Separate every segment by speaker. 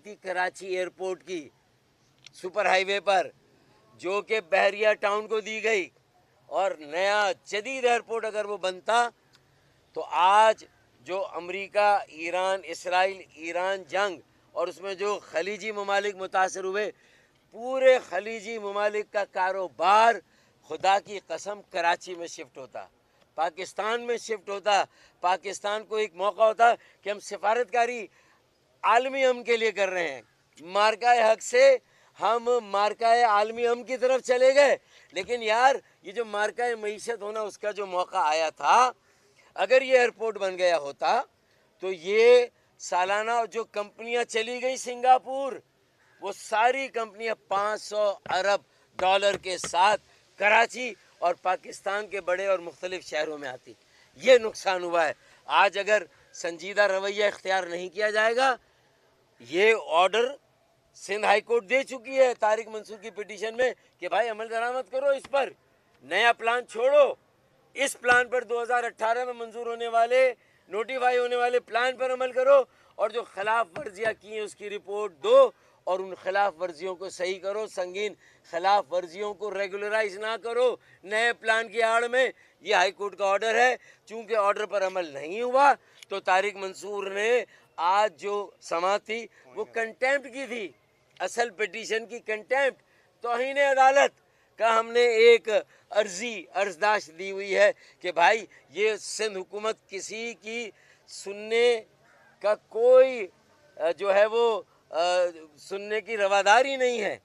Speaker 1: थी कराची एयरपोर्ट की super highway पर, जो कि बहरिया टाउन को दी गई, और नया जदीद एयरपोर्ट अगर वो बनता तो आज जो अमेरिका, ईरान, इसराइल, ईरान जंग और उसमें जो खलीजी ममालिक मुतासर हुए, पूरे खलीजी ममालिक का कारोबार खुदा की कसम कराची में शिफ्ट होता, पाकिस्तान में शिफ्ट होता। पाकिस्तान को एक मौका होता कि हम सिफारतकारी आलमी अमन के लिए कर रहे हैं, मार्काए हक से हम मार्काए आलमी अमन की तरफ चले गए। लेकिन यार ये जो मार्काए मईशत होना उसका जो मौका आया था, अगर ये एयरपोर्ट बन गया होता तो ये सालाना जो कंपनियां चली गई सिंगापुर, वो सारी कंपनियां 500 अरब डॉलर के साथ कराची और पाकिस्तान के बड़े और मुख्तलिफ शहरों में आती। ये नुकसान हुआ है। आज अगर संजीदा रवैया इख्तियार नहीं किया जाएगा, ये ऑर्डर सिंध हाई कोर्ट दे चुकी है तारिक मंसूर की पिटीशन में कि भाई अमल दरामद करो, इस पर नया प्लान छोड़ो, इस प्लान पर 2018 में मंजूर होने वाले, नोटिफाई होने वाले प्लान पर अमल करो, और जो खिलाफ वर्जियाँ की हैं उसकी रिपोर्ट दो और उन खिलाफ वर्जियों को सही करो, संगीन खिलाफ वर्जियों को रेगुलराइज ना करो नए प्लान की आड़ में। ये हाई कोर्ट का ऑर्डर है। चूंकि ऑर्डर पर अमल नहीं हुआ तो तारिक मंसूर ने आज जो समाअत थी वो कंटेम्प्ट की थी, असल पिटीशन की कंटेम्प्ट, तौहीन अदालत का हमने एक अर्जदाश्त दी हुई है कि भाई ये सिंध हुकूमत किसी की सुनने का कोई जो है वो सुनने की रवादारी नहीं है।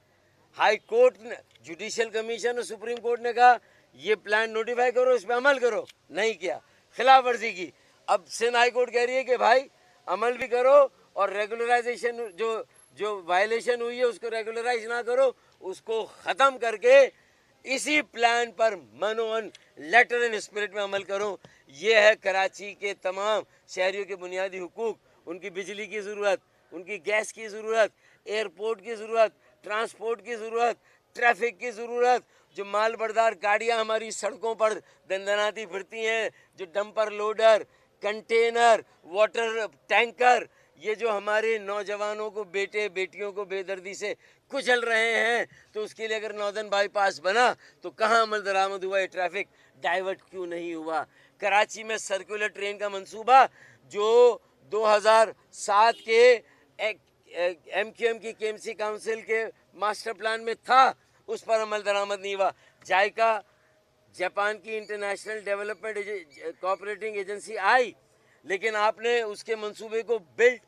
Speaker 1: हाई कोर्ट ने, जुडिशल कमीशन और सुप्रीम कोर्ट ने कहा ये प्लान नोटिफाई करो, इस पर अमल करो, नहीं किया, खिलाफ वर्जी की। अब सिंध हाई कोर्ट कह रही है कि भाई अमल भी करो और रेगुलराइजेशन जो वायलेशन हुई है उसको रेगुलराइज ना करो, उसको ख़त्म करके इसी प्लान पर मनोवन लेटर एंड स्पिरिट में अमल करो। ये है कराची के तमाम शहरियों के बुनियादी हुकूक, उनकी बिजली की ज़रूरत, उनकी गैस की ज़रूरत, एयरपोर्ट की ज़रूरत, ट्रांसपोर्ट की ज़रूरत, ट्रैफिक की ज़रूरत, जो माल बरदार गाड़ियाँ हमारी सड़कों पर दंदनाती फिरती हैं, जो dumper loader, container, water tanker, ये जो हमारे नौजवानों को, बेटे बेटियों को बेदर्दी से कुचल रहे हैं, तो उसके लिए अगर नॉर्दर्न बाईपास बना तो कहाँ अमल दरामद हुआ? ये ट्रैफिक डाइवर्ट क्यों नहीं हुआ? कराची में सर्कुलर ट्रेन का मंसूबा जो 2007 के MQM की KMC काउंसिल के मास्टर प्लान में था, उस पर अमल दरामद नहीं हुआ। जायका, जापान की इंटरनेशनल डेवलपमेंट कोऑपरेटिंग एजेंसी आई, लेकिन आपने उसके मंसूबे को बिल्ट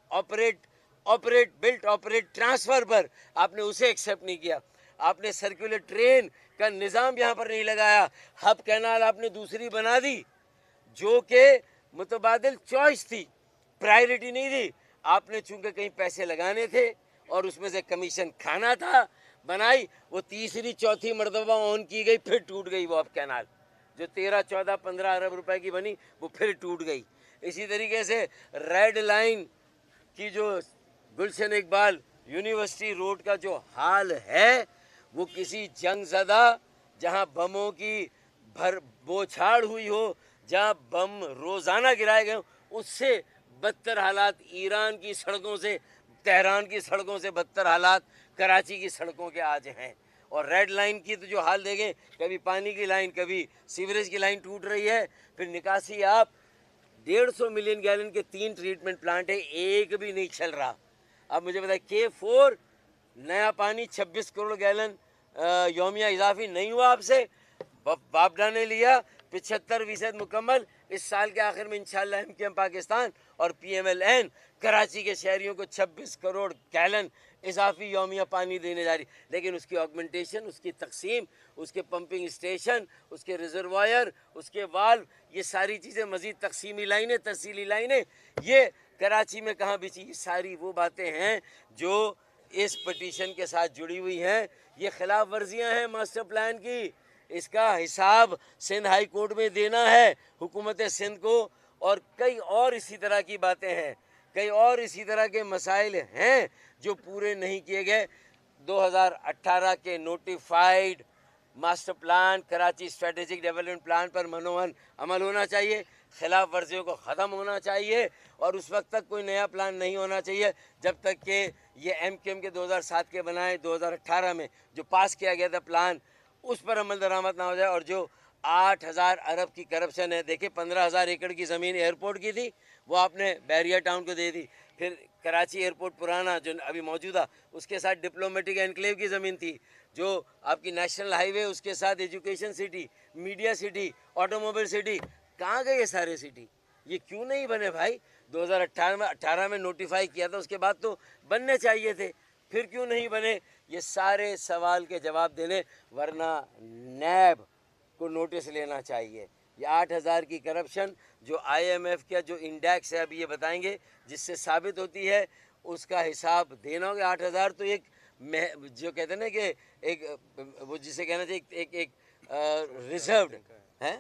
Speaker 1: ऑपरेट ट्रांसफ़र पर आपने उसे एक्सेप्ट नहीं किया। आपने सर्कुलर ट्रेन का निज़ाम यहाँ पर नहीं लगाया। हब कैनाल आपने दूसरी बना दी जो कि मुतबादिल चॉइस थी, प्रायोरिटी नहीं थी। आपने चूंकि कहीं पैसे लगाने थे और उसमें से कमीशन खाना था, बनाई, वो तीसरी चौथी मरतबा ऑन की गई, फिर टूट गई। वो हब कैनाल जो 13, 14, 15 अरब रुपए की बनी, वो फिर टूट गई। इसी तरीके से रेड लाइन की जो गुलशन इकबाल यूनिवर्सिटी रोड का जो हाल है, वो किसी जंग ज़दा, जहाँ बमों की बौछार हुई हो, जहाँ बम रोज़ाना गिराए गए, उससे बदतर हालात ईरान की सड़कों से, तेहरान की सड़कों से बदतर हालात कराची की सड़कों के आज हैं। और रेड लाइन की तो जो हाल देखें, कभी पानी की लाइन, कभी सीवरेज की लाइन टूट रही है, फिर निकासी आप 150 मिलियन गैलन के 3 ट्रीटमेंट प्लांट है, एक भी नहीं चल रहा। अब मुझे बताए K4 नया पानी 26 करोड़ गैलन यौमिया इजाफी नहीं हुआ आपसे, बापडा ने लिया 75% मुकम्मल। इस साल के आखिर में इंशाल्लाह MQM पाकिस्तान और PMLN कराची के शहरियों को 26 करोड़ गैलन इजाफी यौमिया पानी देने जा रही। लेकिन उसकी ऑगमेंटेशन, उसकी तकसीम, उसके पंपिंग स्टेशन, उसके रिजर्वायर, उसके वाल्व, ये सारी चीज़ें, मज़ीद तकसीमी लाइनें, तरसीली लाइनें, ये कराची में कहाँ बिछी? ये सारी वो बातें हैं जो इस पटिशन के साथ जुड़ी हुई हैं। ये खिलाफ वर्जियाँ हैं मास्टर प्लान की। इसका हिसाब सिंध हाई कोर्ट में देना है हुकूमत सिंध को। और कई और इसी तरह की बातें हैं, कई और इसी तरह के मसाइल हैं जो पूरे नहीं किए गए। 2018 के notified master plan, Karachi strategic development plan पर मनोवन अमल होना चाहिए। खिलाफ वर्जियों को ख़त्म होना चाहिए और उस वक्त तक कोई नया प्लान नहीं होना चाहिए जब तक कि ये MQM के 2007 के बनाए 2018 में जो पास किया गया था प्लान उस पर अमल दरामद ना हो जाए। और जो 8,000 अरब की करप्शन है, देखिए 15,000 एकड़ की ज़मीन एयरपोर्ट की थी, वो आपने बहरिया टाउन को दे दी। फिर कराची एयरपोर्ट पुराना जो अभी मौजूदा, उसके साथ डिप्लोमेटिक एनक्लेव की ज़मीन थी, जो आपकी नेशनल हाईवे, उसके साथ education city, media city, automobile city, कहाँ गए ये सारे सिटी? ये क्यों नहीं बने भाई? 2018 में नोटिफाई किया था, उसके बाद तो बनने चाहिए थे, फिर क्यों नहीं बने? ये सारे सवाल के जवाब देने, वरना नैब को नोटिस लेना चाहिए। ये 8,000 की करप्शन जो IMF का जो इंडेक्स है, अभी ये बताएंगे, जिससे साबित होती है, उसका हिसाब देना होगा। 8,000 तो एक जो कहते हैं ना कि एक वो जिसे कहना चाहिए एक रिजर्व्ड है,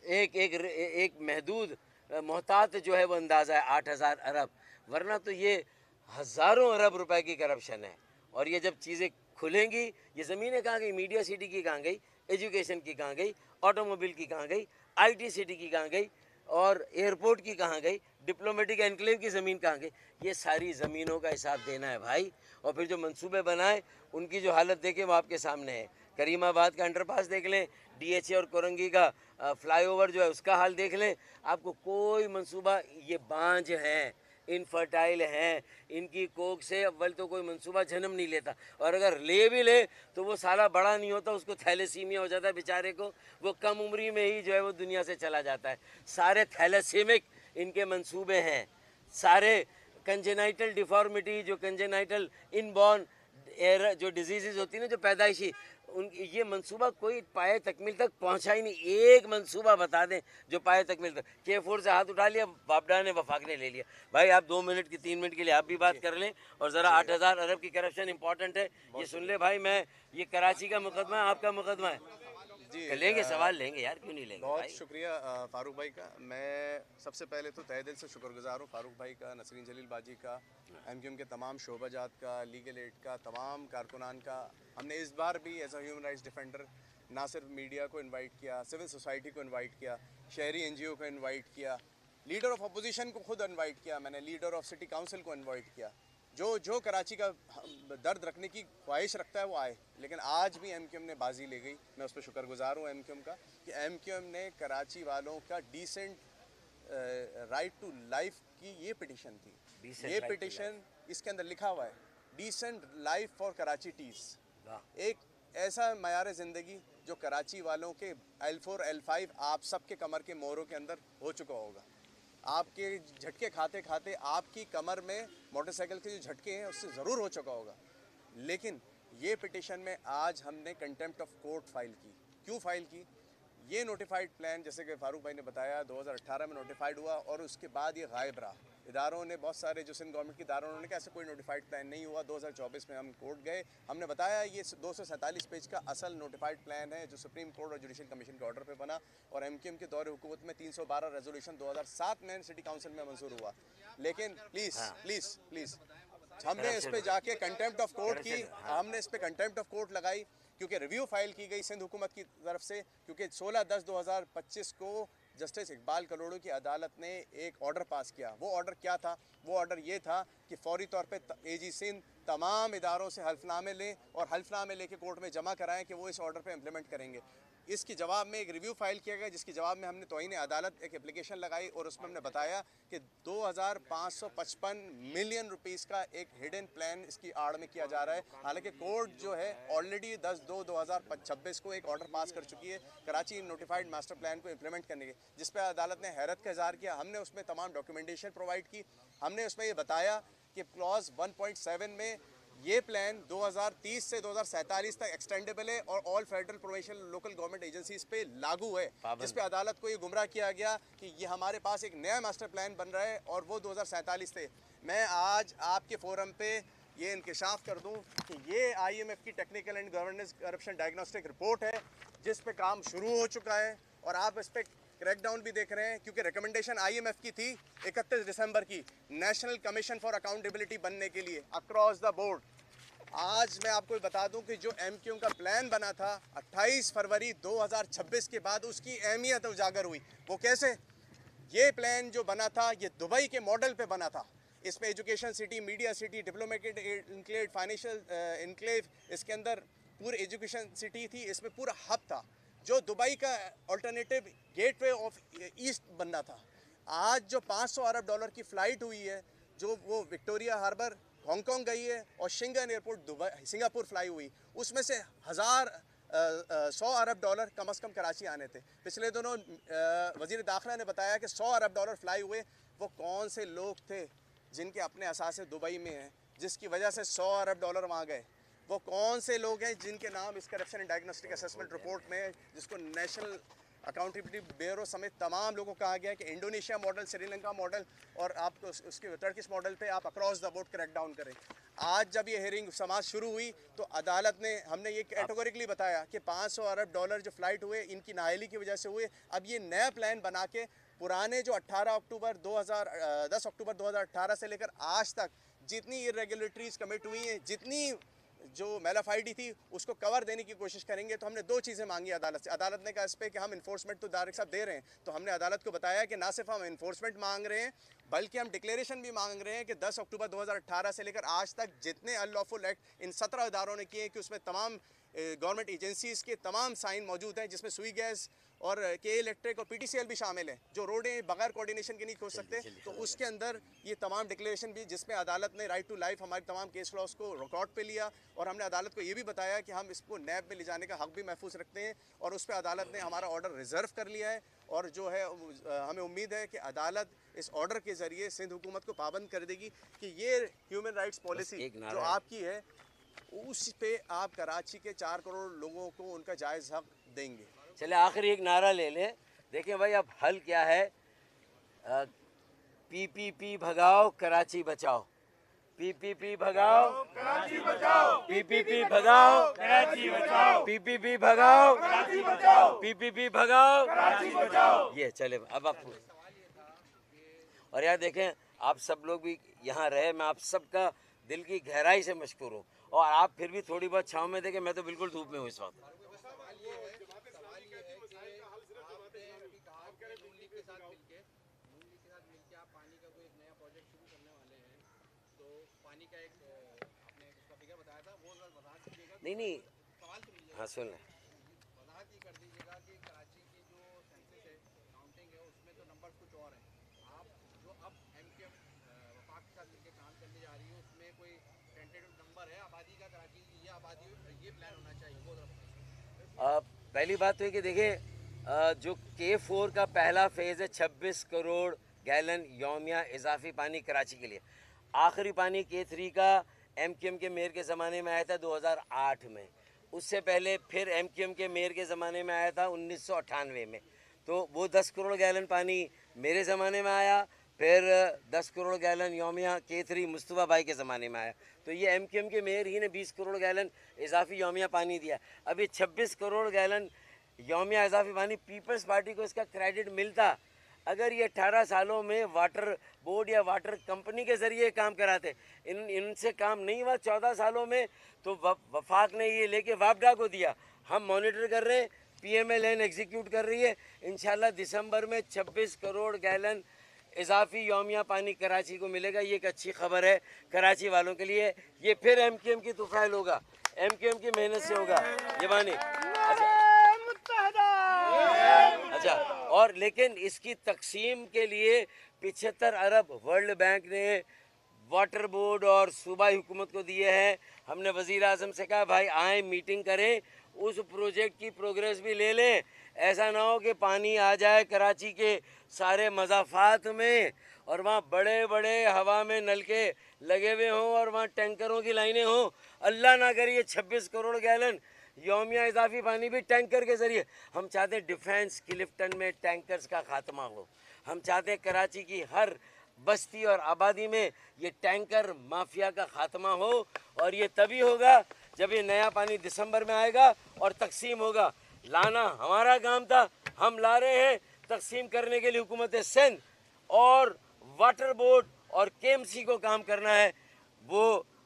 Speaker 1: एक महदूद मोहतात जो है वो अंदाज़ा है 8,000 अरब, वरना तो ये हज़ारों अरब रुपए की करप्शन है। और ये जब चीज़ें खुलेंगी, ये ज़मीनें कहाँ गई? मीडिया सिटी की कहाँ गई? एजुकेशन की कहाँ गई? ऑटोमोबाइल की कहाँ गई? IT सिटी की कहाँ गई? और एयरपोर्ट की कहाँ गई? डिप्लोमेटिक एनक्लेव की ज़मीन कहाँ गई? ये सारी ज़मीनों का हिसाब देना है भाई। और फिर जो मंसूबे बनाए उनकी जो हालत देखें वो आपके सामने है। करीमाबाद का अंडरपास देख लें, DHA और कोरंगी का फ्लाईओवर जो है उसका हाल देख लें, आपको कोई मंसूबा, ये बांझ हैं, इनफर्टाइल हैं, इनकी कोख से अव्वल तो कोई मंसूबा जन्म नहीं लेता, और अगर ले भी ले तो वो साला बड़ा नहीं होता, उसको थैलेसीमिया हो जाता है बेचारे को, वो कम उम्री में ही जो है वो दुनिया से चला जाता है। सारे थैलेसीमिक इनके मंसूबे हैं, सारे कंजेनाइटल डिफॉर्मिटी, जो कंजेनाइटल इनबॉर्न एयर जो डिजीज़ होती है ना, जो पैदाइशी, उन ये मंसूबा कोई पाए तकमील तक पहुंचा ही नहीं। एक मंसूबा बता दें जो पाए तकमील तक। K4 से हाथ उठा लिया, बापडा ने वफाक ने ले लिया। भाई आप 2 मिनट की 3 मिनट के लिए आप भी बात कर लें, और ज़रा 8,000 अरब की करप्शन इंपॉर्टेंट है, ये सुन ले भाई। मैं ये कराची का मुकदमा है, आपका मुकदमा है जी, लेंगे सवाल लेंगे यार, क्यों नहीं लेंगे?
Speaker 2: बहुत शुक्रिया फारूक भाई का। मैं सबसे पहले तो तहे दिल से शुक्रगुजार हूँ फारूक भाई का, नसरीन जलील बाजी का, MQM के तमाम शोबाजात का, लीगल एड का, तमाम कारकुनान का। हमने इस बार भी as a human rights defender ना सिर्फ मीडिया को इनवाइट किया, सिविल सोसाइटी को इनवाइट किया, शहरी NGO को इनवाइट किया, लीडर ऑफ अपोजिशन को खुद इनवाइट किया, मैंने लीडर ऑफ सिटी काउंसिल को इनवाइट किया। जो कराची का दर्द रखने की ख्वाहिश रखता है वो आए। लेकिन आज भी MQM ने बाजी ले गई। मैं उस पर शुक्रगुजार हूँ MQM का कि MQM ने कराची वालों का डिसेंट राइट टू लाइफ की ये पिटिशन थी। ये पिटिशन इसके अंदर लिखा हुआ है, डिसेंट लाइफ फॉर कराची टीस, एक ऐसा मयार ज़िंदगी जो कराची वालों के L4 L5 आप सबके कमर के मोरों के अंदर हो चुका होगा। आपके झटके खाते खाते आपकी कमर में मोटरसाइकिल के जो झटके हैं उससे ज़रूर हो चुका होगा। लेकिन ये पिटिशन में आज हमने कंटेम्प्ट ऑफ कोर्ट फाइल की। क्यों फाइल की? ये नोटिफाइड प्लान, जैसे कि फारूक भाई ने बताया, 2018 में नोटिफाइड हुआ और उसके बाद ये गायब रहा। इदारों ने, बहुत सारे जो सिंध गवर्नमेंट के इदारों, उन्होंने कहा ऐसे कोई नोटिफाइड प्लान नहीं हुआ। 2024 में हम कोर्ट गए, हमने बताया ये 247 पेज का असल नोटिफाइड प्लान है जो सुप्रीम कोर्ट और जुडिशल कमीशन के ऑर्डर पे बना, और MQM के दौर हुकूमत में 312 रेजोल्यूशन 2007 में सिटी काउंसिल में मंजूर हुआ। लेकिन प्लीज़ हमने इस पे जाके कंटेम्प्ट ऑफ कोर्ट की, हमने इस पे कंटेम्प्ट ऑफ कोर्ट लगाई, क्योंकि रिव्यू फाइल की गई सिंध हुकूमत की तरफ से, क्योंकि 16/10/2025 को जस्टिस इकबाल कलोड़ो की अदालत ने एक ऑर्डर पास किया। वो ऑर्डर क्या था? वो ऑर्डर ये था कि फौरी तौर पे AG सिंध तमाम इदारों से हल्फनामे लें और हल्फनामे लेके कोर्ट में जमा कराएं कि वो इस ऑर्डर पे इम्प्लीमेंट करेंगे। इसके जवाब में एक रिव्यू फाइल किया गया, जिसके जवाब में हमने तौहीन अदालत एक एप्लीकेशन लगाई और उसमें हमने बताया कि 2,555 मिलियन रुपीस का एक हिडन प्लान इसकी आड़ में किया जा रहा है। हालांकि कोर्ट जो है ऑलरेडी 10/2/2026 को एक ऑर्डर पास कर चुकी है कराची नोटिफाइड मास्टर प्लान को इम्प्लीमेंट करने के, जिस पर अदालत ने हैरत का इजहार किया। हमने उसमें तमाम डॉक्यूमेंटेशन प्रोवाइड की। हमने उसमें ये बताया कि क्लॉज 1.7 में ये प्लान 2030 से 2047 तक एक्सटेंडेबल है और all federal provincial local government agencies पे लागू है, जिस पे अदालत को ये गुमराह किया गया कि ये हमारे पास एक नया मास्टर प्लान बन रहा है और वो 2047 थे। मैं आज आपके फोरम पे ये इंकशाफ कर दूं कि ये IMF की technical and governance corruption diagnostic report है, जिस पे काम शुरू हो चुका है और आप इस पे क्रैकडाउन भी देख रहे हैं, क्योंकि रिकमेंडेशन IMF की थी 31 दिसंबर की, नेशनल कमीशन फॉर अकाउंटेबिलिटी बनने के लिए अक्रॉस द बोर्ड। आज मैं आपको बता दूं कि जो MQM का प्लान बना था 28 फरवरी 2026 के बाद उसकी अहमियत उजागर हुई। वो कैसे? ये प्लान जो बना था ये दुबई के मॉडल पे बना था। इसमें education city, media city, diplomatic enclave, financial enclave, इसके अंदर पूरी एजुकेशन सिटी थी, इसमें पूरा हब था जो दुबई का अल्टरनेटिव गेटवे ऑफ ईस्ट बनना था। आज जो 500 अरब डॉलर की फ़्लाइट हुई है, जो वो विक्टोरिया हार्बर हांगकांग गई है और Schengen airport Dubai Singapore fly हुई, उसमें से 100 अरब डॉलर कम से कम कराची आने थे। पिछले दिनों वज़ीर दाखिला ने बताया कि 100 अरब डॉलर फ्लाई हुए। वो कौन से लोग थे जिनके अपने असासे दुबई में हैं, जिसकी वजह से 100 अरब डॉलर वहाँ गए? वो कौन से लोग हैं जिनके नाम इस corruption and diagnostic assessment report में, जिसको नेशनल अकाउंटेबिलिटी ब्यूरो समेत तमाम लोगों को कहा गया कि इंडोनेशिया मॉडल, श्रीलंका मॉडल और आप उसके टर्किश मॉडल पे आप across the board crack down करें। आज जब ये हेयरिंग समाज शुरू हुई तो अदालत ने, हमने ये कैटेगोरिकली बताया कि 500 अरब डॉलर जो फ़्लाइट हुए इनकी नाअहली की वजह से हुए। अब ये नया प्लान बना के पुराने जो 10 अक्टूबर 2018 से लेकर आज तक जितनी इरेगुलेटरीज कमिट हुई हैं, जितनी जो मेलाफाइडी थी, उसको कवर देने की कोशिश करेंगे। तो हमने 2 चीज़ें मांगी अदालत से। अदालत ने कहा इस पर कि हम इन्फोर्समेंट तो डायरेक्ट साहब दे रहे हैं, तो हमने अदालत को बताया कि ना सिर्फ हम इन्फोर्समेंट मांग रहे हैं बल्कि हम डिक्लेरेशन भी मांग रहे हैं कि 10 अक्टूबर 2018 से लेकर आज तक जितने अनलॉफुल एक्ट इन 17 इदारों ने किए कि उसमें तमाम गवर्नमेंट एजेंसीज़ के तमाम साइन मौजूद हैं, जिसमें सुई गैस और के इलेक्ट्रिक और पीटीसीएल भी शामिल हैं, जो रोडें बगैर कोऑर्डिनेशन के नहीं खोज सकते। तो उसके अंदर ये तमाम डिक्लेरेशन भी, जिसमें अदालत ने राइट टू लाइफ हमारे तमाम केस फ्लॉज को रिकॉर्ड पे लिया और हमने अदालत को ये भी बताया कि हम इसको नैब में ले जाने का हक भी महफूज रखते हैं और उस पर अदालत ने हमारा ऑर्डर रिजर्व कर लिया है। और जो है हमें उम्मीद है कि अदालत इस ऑर्डर के ज़रिए सिंध हुकूमत को पाबंद कर देगी कि ये ह्यूमन राइट्स पॉलिसी जो आपकी है उस पे आप कराची के 4 करोड़ लोगों को उनका जायज़ हक देंगे।
Speaker 1: चले आखिरी एक नारा ले लें। देखें भाई, अब हल क्या है? पीपीपी भगाओ, कराची बचाओ। पीपीपी भगाओ, कराची बचाओ। पीपीपी भगाओ, कराची बचाओ। पीपीपी भगाओ, कराची बचाओ। पीपीपी भगाओ, कराची बचाओ। ये चले अब आप। और यार देखें, आप सब लोग भी यहाँ रहे, मैं आप सबका दिल की गहराई से मशकूर हूँ। और आप फिर भी थोड़ी बहुत छाँव में देखें, मैं तो बिल्कुल धूप में हूँ इस वक्त। नहीं, हाँ सुन लें।
Speaker 3: कर दीजिएगा कि कराची की जो सेंसस है, काउंटिंग है, उसमें तो नंबर कुछ और हैं। आप जो अब एमकेएम वफाक के साथ मिलकर काम करने जा रही है, उसमें कोई टेंटेटिव नंबर है आबादी का? कराची की ये आबादी, ये प्लान होना चाहिए वो जरा।
Speaker 1: पहली बात तो है कि देखिए, जो K4 का पहला फेज़ है 26 करोड़ गैलन यौमिया इजाफी पानी कराची के लिए। आखिरी पानी K3 का एमक्यूएम के मेयर के ज़माने में आया था 2008 में। उससे पहले फिर एमक्यूएम के मेयर के ज़माने में आया था 1998 में। तो वो 10 करोड़ गैलन पानी मेरे ज़माने में आया, फिर 10 करोड़ गैलन यौमिया K3 मुस्तफ़ा भाई के ज़माने में आया। तो ये एमक्यूएम के मेयर ही ने 20 करोड़ गैलन इजाफी यौमिया पानी दिया। अभी 26 करोड़ गैलन यौमिया इजाफी पानी पीपल्स पार्टी को इसका क्रेडिट मिलता अगर ये 18 सालों में वाटर बोर्ड या वाटर कंपनी के ज़रिए काम कराते। इनसे काम नहीं हुआ 14 सालों में, तो वफाक ने ये लेके वापडा को दिया। हम मॉनिटर कर रहे हैं, PMLN एग्जीक्यूट कर रही है। इंशाल्लाह दिसंबर में 26 करोड़ गैलन इजाफी यौमिया पानी कराची को मिलेगा। ये एक अच्छी खबर है कराची वालों के लिए। ये फिर एमक्यूएम की तुफैल होगा, एमक्यूएम की मेहनत से होगा ये पानी। अच्छा, और लेकिन इसकी तकसीम के लिए 75 अरब वर्ल्ड बैंक ने वाटर बोर्ड और सूबाई हुकूमत को दिए हैं। हमने वज़ीर आज़म से कहा भाई आए मीटिंग करें, उस प्रोजेक्ट की प्रोग्रेस भी ले लें। ऐसा ना हो कि पानी आ जाए कराची के सारे मज़ाफ़ात में और वहाँ बड़े बड़े हवा में नलके लगे हुए हों और वहाँ टैंकरों की लाइनें हों। अल्लाह ना करिए 26 करोड़ गैलन यौमिया इजाफी पानी भी टैंकर के ज़रिए। हम चाहते हैं डिफेंस क्लिफ्टन में टैंकर्स का ख़ात्मा हो। हम चाहते हैं कराची की हर बस्ती और आबादी में ये टैंकर माफिया का ख़ात्मा हो। और ये तभी होगा जब ये नया पानी दिसंबर में आएगा और तकसीम होगा। लाना हमारा काम था, हम ला रहे हैं। तकसीम करने के लिए हुकूमत सिंध और वाटर बोर्ड और KMC को काम करना है। वो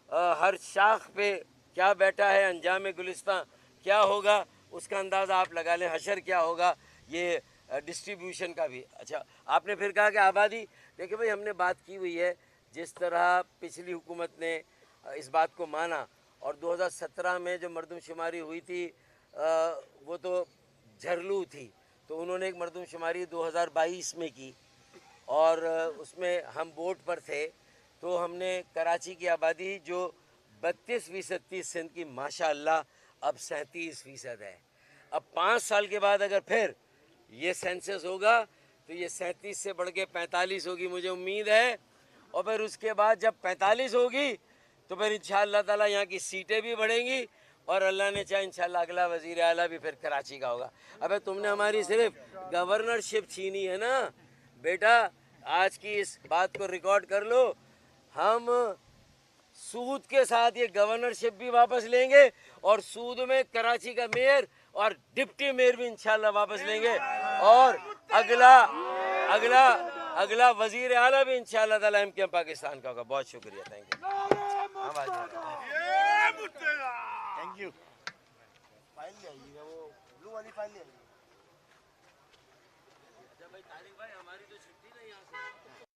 Speaker 1: हर शाख पे क्या बैठा है, अंजाम गुलिस्तां क्या होगा उसका अंदाज़ा आप लगा लें। हशर क्या होगा ये डिस्ट्रीब्यूशन का भी। अच्छा, आपने फिर कहा कि आबादी, देखिए भाई हमने बात की हुई है, जिस तरह पिछली हुकूमत ने इस बात को माना और 2017 में जो मरदमशुमारी हुई थी वो तो झरलू थी, तो उन्होंने एक मरदमशुमारी 2022 में की और उसमें हम वोट पर थे, तो हमने कराची की आबादी जो 32% थी सिंध की, माशाअल्लाह अब 37% है। अब 5 साल के बाद अगर फिर ये सेंसस होगा तो ये 37 से बढ़ के 45 होगी, मुझे उम्मीद है। और फिर उसके बाद जब 45 होगी तो फिर इंशाअल्लाह ताला यहाँ की सीटें भी बढ़ेंगी और अल्लाह ने चाहे इंशाअल्लाह अगला वज़ीर आला भी फिर कराची का होगा। अबे तुमने हमारी सिर्फ गवर्नरशिप छीनी है ना बेटा, आज की इस बात को रिकॉर्ड कर लो, हम सूद के साथ ये गवर्नरशिप भी वापस लेंगे और सूद में कराची का मेयर और डिप्टी मेयर भी इंशाल्लाह वापस लेंगे और अगला अगला अगला वजीर आला भी इंशाल्लाह ताला एमकेएम पाकिस्तान का होगा। बहुत शुक्रिया, थैंक यू।
Speaker 4: फाइल ले आइएगा, वो ब्लू वाली फाइल ले आइएगा।
Speaker 1: अच्छा भाई तारिक भाई, हमारी तो छुट्टी नहीं यहाँ से।